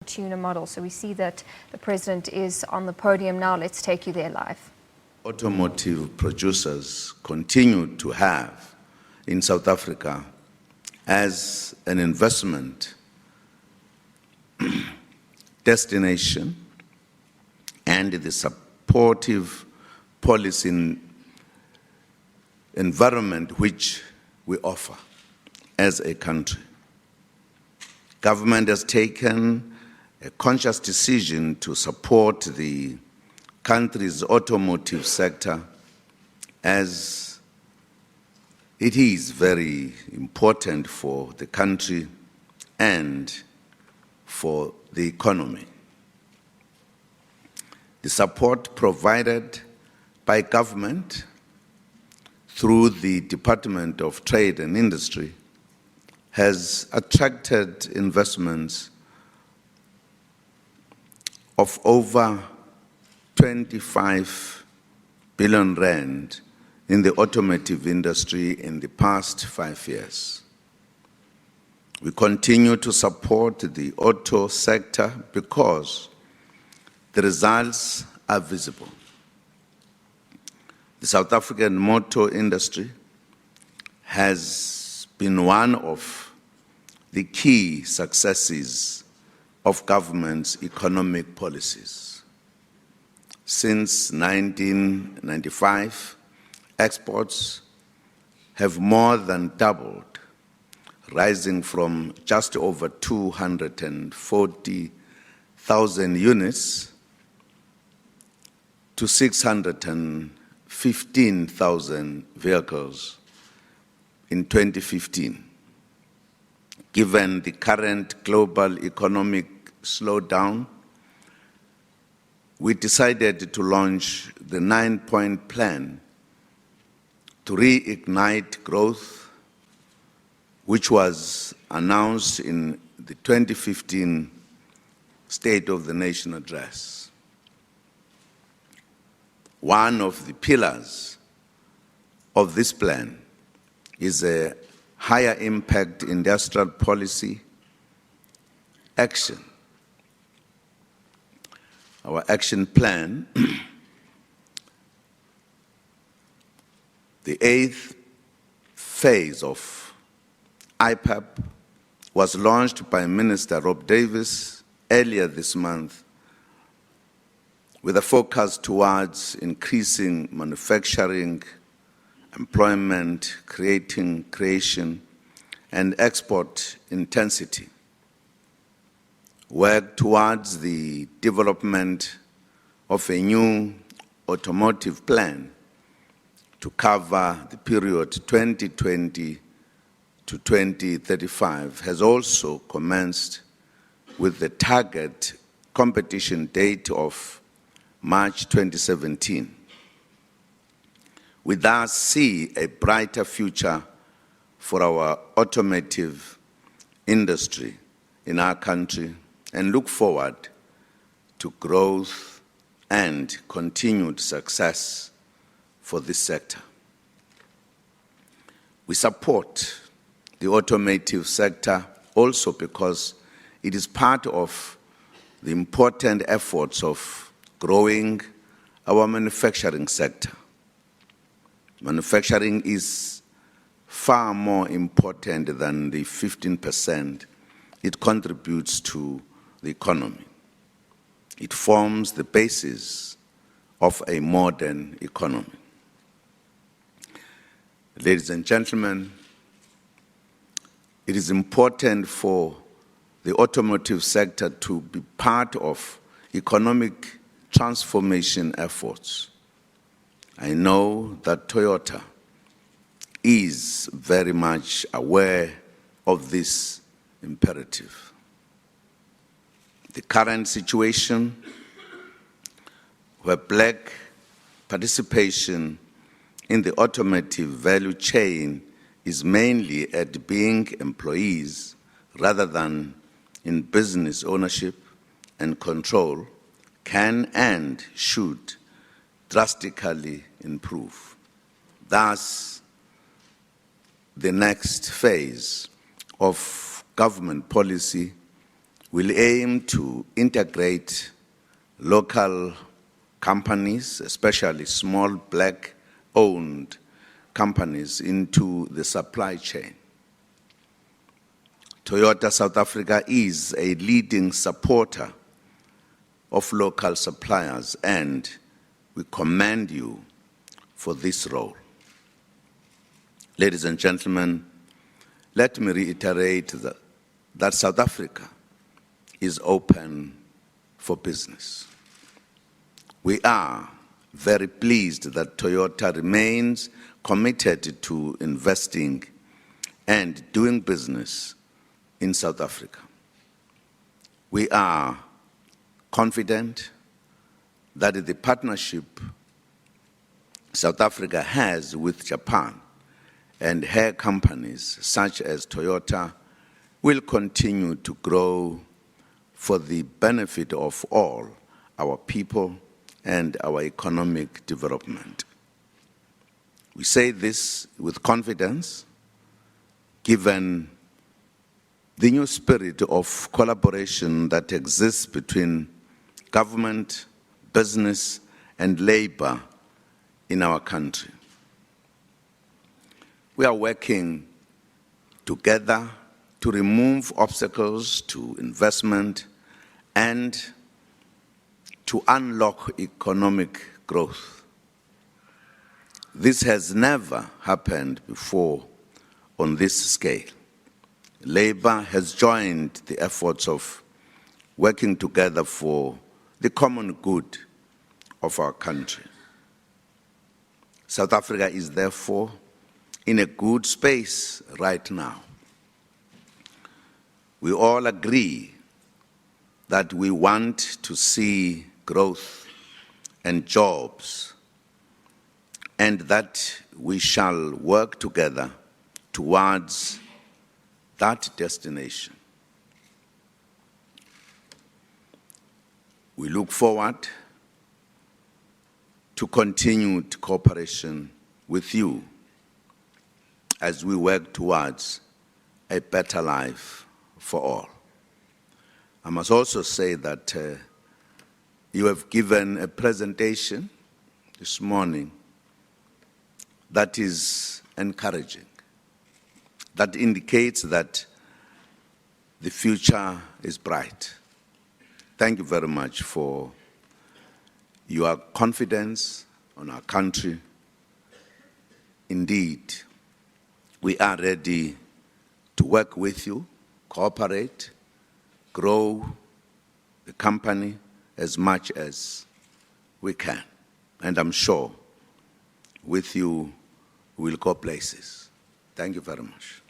Fortuner model. So we see that the president is on the podium now. Let's take you there live. Automotive producers continue to have in South Africa as an investment destination, and the supportive policy environment which we offer as a country. Government has taken a conscious decision to support the country's automotive sector, as it is very important for the country and for the economy. The support provided by government through the Department of Trade and Industry has attracted investments of over 25 billion rand in the automotive industry in the past 5 years. We continue to support the auto sector because the results are visible. The South African motor industry has been one of the key successes of government's economic policies. Since 1995, exports have more than doubled, rising from just over 240,000 units to 615,000 vehicles in 2015. Given the current global economic slowdown, we decided to launch the 9-point plan to reignite growth, which was announced in the 2015 State of the Nation address. One of the pillars of this plan is a higher impact industrial policy action. Our action plan, the 8th phase of IPAP, was launched by Minister Rob Davis earlier this month with a focus towards increasing manufacturing, employment, creation, and export intensity. Work towards the development of a new automotive plan to cover the period 2020 to 2035 has also commenced with the target competition date of March 2017. We thus see a brighter future for our automotive industry in our country and look forward to growth and continued success for this sector. We support the automotive sector also because it is part of the important efforts of growing our manufacturing sector. Manufacturing is far more important than the 15% it contributes to the economy. It forms the basis of a modern economy. Ladies and gentlemen, it is important for the automotive sector to be part of economic transformation efforts. I know that Toyota is very much aware of this imperative. The current situation where black participation in the automotive value chain is mainly at being employees rather than in business ownership and control can and should drastically improve. Thus, the next phase of government policy will aim to integrate local companies, especially small black-owned companies, into the supply chain. Toyota South Africa is a leading supporter of local suppliers, and we commend you for this role. Ladies and gentlemen, let me reiterate that South Africa is open for business. We are very pleased that Toyota remains committed to investing and doing business in South Africa. We are confident that the partnership South Africa has with Japan and her companies, such as Toyota, will continue to grow for the benefit of all our people and our economic development. We say this with confidence, given the new spirit of collaboration that exists between government, business, and labor in our country. We are working together to remove obstacles to investment and to unlock economic growth. This has never happened before on this scale. Labor has joined the efforts of working together for the common good of our country. South Africa is therefore in a good space right now. We all agree that we want to see growth and jobs, and that we shall work together towards that destination. We look forward to continued cooperation with you as we work towards a better life for all. I must also say that you have given a presentation this morning that is encouraging, that indicates that the future is bright. Thank you very much for your confidence on our country. Indeed, we are ready to work with you, cooperate, grow the company as much as we can. And I'm sure with you we'll go places. Thank you very much.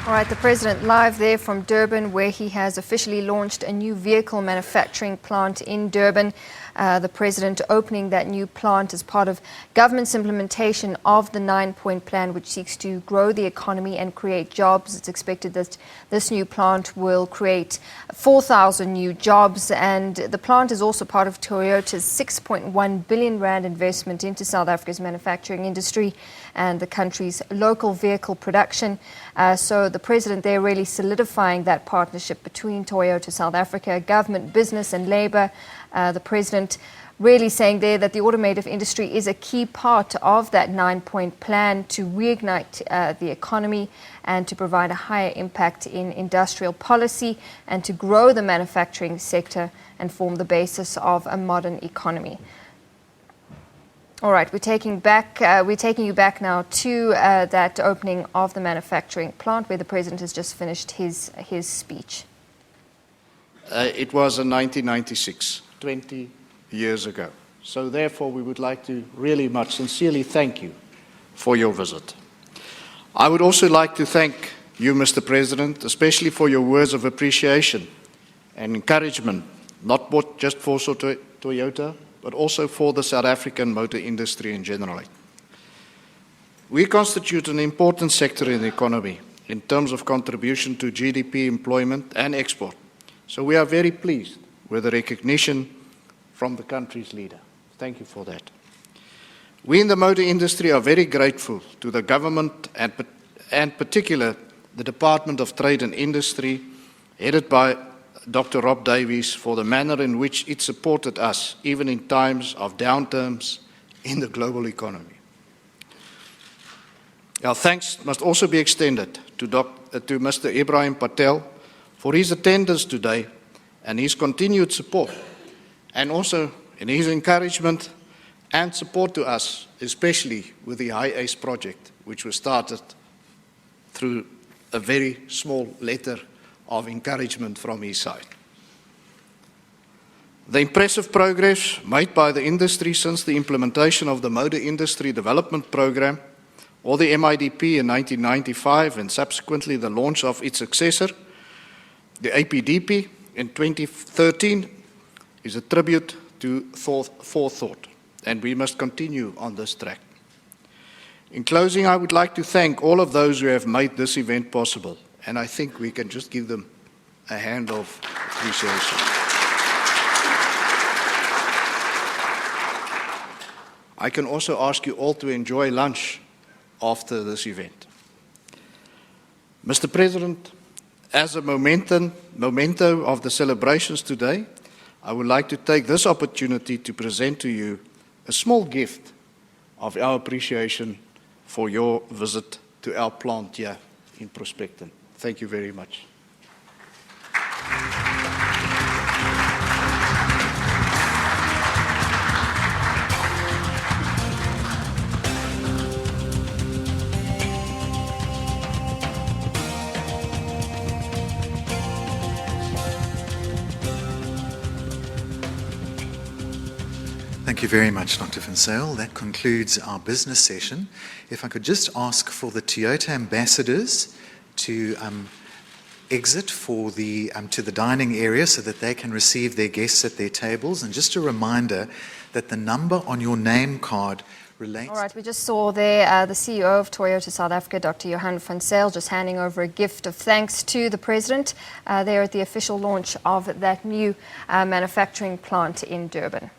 All right, the President live there from Durban, where he has officially launched a new vehicle manufacturing plant in Durban. The President opening that new plant as part of government's implementation of the 9-point plan, which seeks to grow the economy and create jobs. It's expected that this new plant will create 4,000 new jobs, and the plant is also part of Toyota's 6.1 billion rand investment into South Africa's manufacturing industry and the country's local vehicle production. So the President there really solidifying that partnership between Toyota South Africa, government, business and labor. The President really saying there that the automotive industry is a key part of that 9-point plan to reignite the economy and to provide a higher impact in industrial policy and to grow the manufacturing sector and form the basis of a modern economy. All right, we're taking you back now to that opening of the manufacturing plant where the President has just finished his speech. It was in 1996, 20 years ago. So therefore, we would like to really much sincerely thank you for your visit. I would also like to thank you, Mr. President, especially for your words of appreciation and encouragement, not just for Toyota, but also for the South African motor industry in general. We constitute an important sector in the economy in terms of contribution to GDP, employment and export. So we are very pleased with the recognition from the country's leader. Thank you for that. We in the motor industry are very grateful to the government and particular the Department of Trade and Industry, headed by Dr. Rob Davies, for the manner in which it supported us, even in times of downturns in the global economy. Our thanks must also be extended to Mr. Ibrahim Patel for his attendance today and his continued support, and also in his encouragement and support to us, especially with the High ACE project, which was started through a very small letter of encouragement from his side. The impressive progress made by the industry since the implementation of the Motor Industry Development Program, or the MIDP, in 1995, and subsequently the launch of its successor, the APDP, in 2013, is a tribute to forethought, and we must continue on this track. In closing, I would like to thank all of those who have made this event possible, and I think we can just give them a hand of appreciation. I can also ask you all to enjoy lunch after this event. Mr. President, as a memento of the celebrations today, I would like to take this opportunity to present to you a small gift of our appreciation for your visit to our plant here in Prospecton. Thank you very much. Thank you very much, Dr. Van Zyl. That concludes our business session. If I could just ask for the Toyota ambassadors to exit for to the dining area so that they can receive their guests at their tables. And just a reminder that the number on your name card relates... All right, we just saw there the CEO of Toyota South Africa, Dr. Johan van Zyl, just handing over a gift of thanks to the President there at the official launch of that new manufacturing plant in Durban.